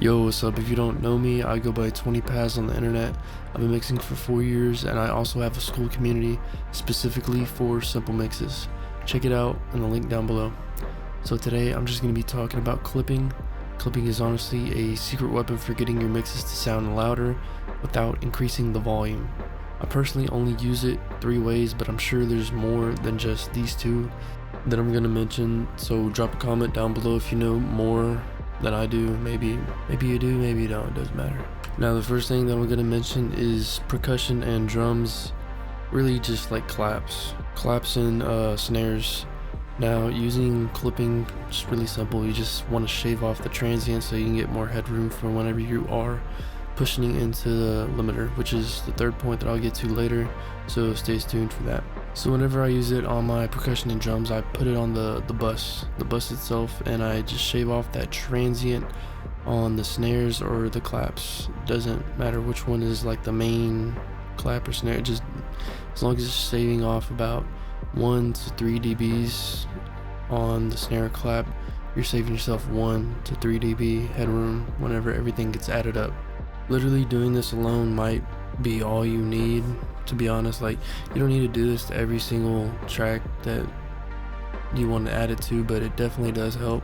Yo, what's up? If you don't know me, I go by 20 Paz on the internet. I've been mixing for 4 years, and I also have a school community specifically for simple mixes. Check it out in the link down below. So today I'm just going to be talking about clipping. Clipping is honestly a secret weapon for getting your mixes to sound louder without increasing the volume. I personally only use it 3 ways, but I'm sure there's more than just these 2 that I'm going to mention. So drop a comment down below if you know more than I do. Maybe you do, maybe you don't, it doesn't matter. Now the first thing that I'm gonna mention is percussion and drums, really just like claps and snares. Now using clipping, just really simple. You just want to shave off the transient so you can get more headroom for whenever you are pushing into the limiter, which is the 3rd point that I'll get to later, so stay tuned for that. So whenever I use it on my percussion and drums, I put it on the bus itself, and I just shave off that transient on the snares or the claps. Doesn't matter which one is like the main clap or snare, just as long as it's shaving off about 1 to 3 dBs on the snare or clap, you're saving yourself 1 to 3 dB headroom whenever everything gets added up. Literally doing this alone might be all you need, to be honest. Like, you don't need to do this to every single track that you want to add it to, but it definitely does help.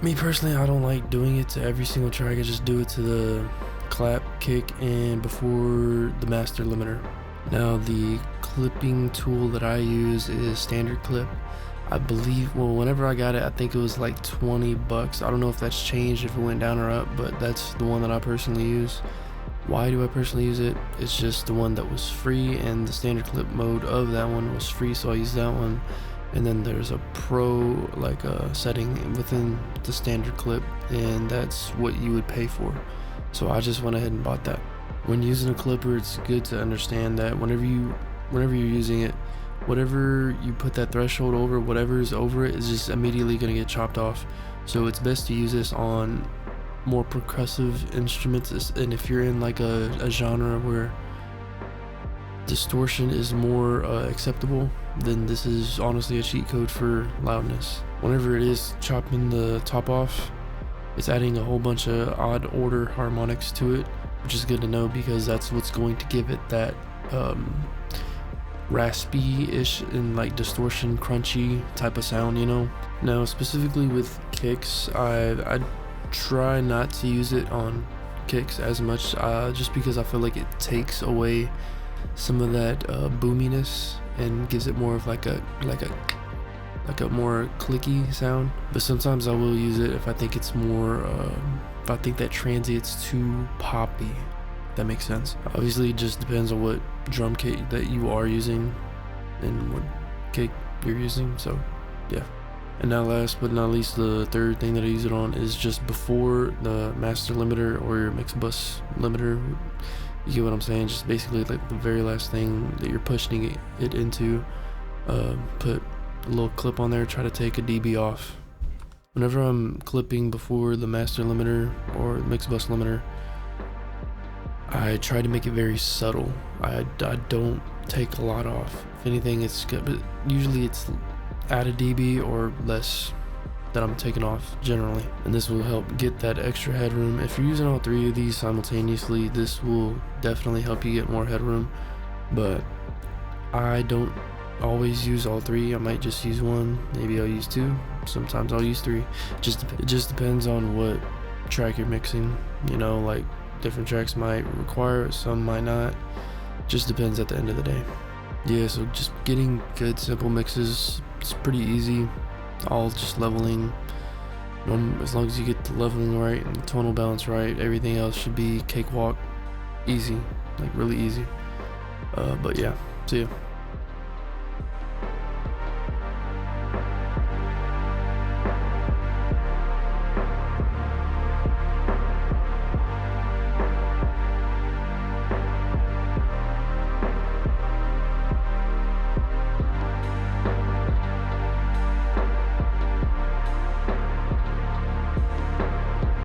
Me personally, I don't like doing it to every single track. I just do it to the clap, kick, and before the master limiter. Now the clipping tool that I use is Standard Clip. I believe, well, whenever I got it, I think it was like 20 bucks. I don't know if that's changed, if it went down or up, but that's the one that I personally use. Why do I personally use it? It's just the one that was free, and the standard clip mode of that one was free, so I used that one. And then there's a pro, like a setting within the standard clip, and that's what you would pay for. So I just went ahead and bought that. When using a clipper, it's good to understand that whenever you're using it, whatever you put that threshold over, whatever is over it is just immediately going to get chopped off. So it's best to use this on more percussive instruments, and if you're in like a genre where distortion is more acceptable, then this is honestly a cheat code for loudness. Whenever it is chopping the top off, it's adding a whole bunch of odd order harmonics to it, which is good to know because that's what's going to give it that raspy-ish and like distortion, crunchy type of sound, you know. Now specifically with kicks, I try not to use it on kicks as much, just because I feel like it takes away some of that boominess and gives it more of like a more clicky sound. But sometimes I will use it if I think it's more if I think that transient's too poppy. That makes sense. Obviously it just depends on what drum kit that you are using and what kick you're using, so yeah. And now last but not least, the 3rd thing that I use it on is just before the master limiter or your mix bus limiter. You get what I'm saying? Just basically like the very last thing that you're pushing it into. Put a little clip on there, try to take a dB off. Whenever I'm clipping before the master limiter or mix bus limiter, I try to make it very subtle. I don't take a lot off. If anything, it's good, but usually it's add a dB or less that I'm taking off generally, and this will help get that extra headroom. If you're using all 3 of these simultaneously, this will definitely help you get more headroom, but I don't always use all 3. I might just use 1, maybe I'll use 2, sometimes I'll use 3. It just depends on what track you're mixing, you know, like different tracks might require it, some might not. Just depends at the end of the day. Yeah, so just getting good simple mixes, it's pretty easy. All just leveling. As long as you get the leveling right and the tonal balance right, everything else should be cakewalk. Easy, like really easy. But yeah, see ya.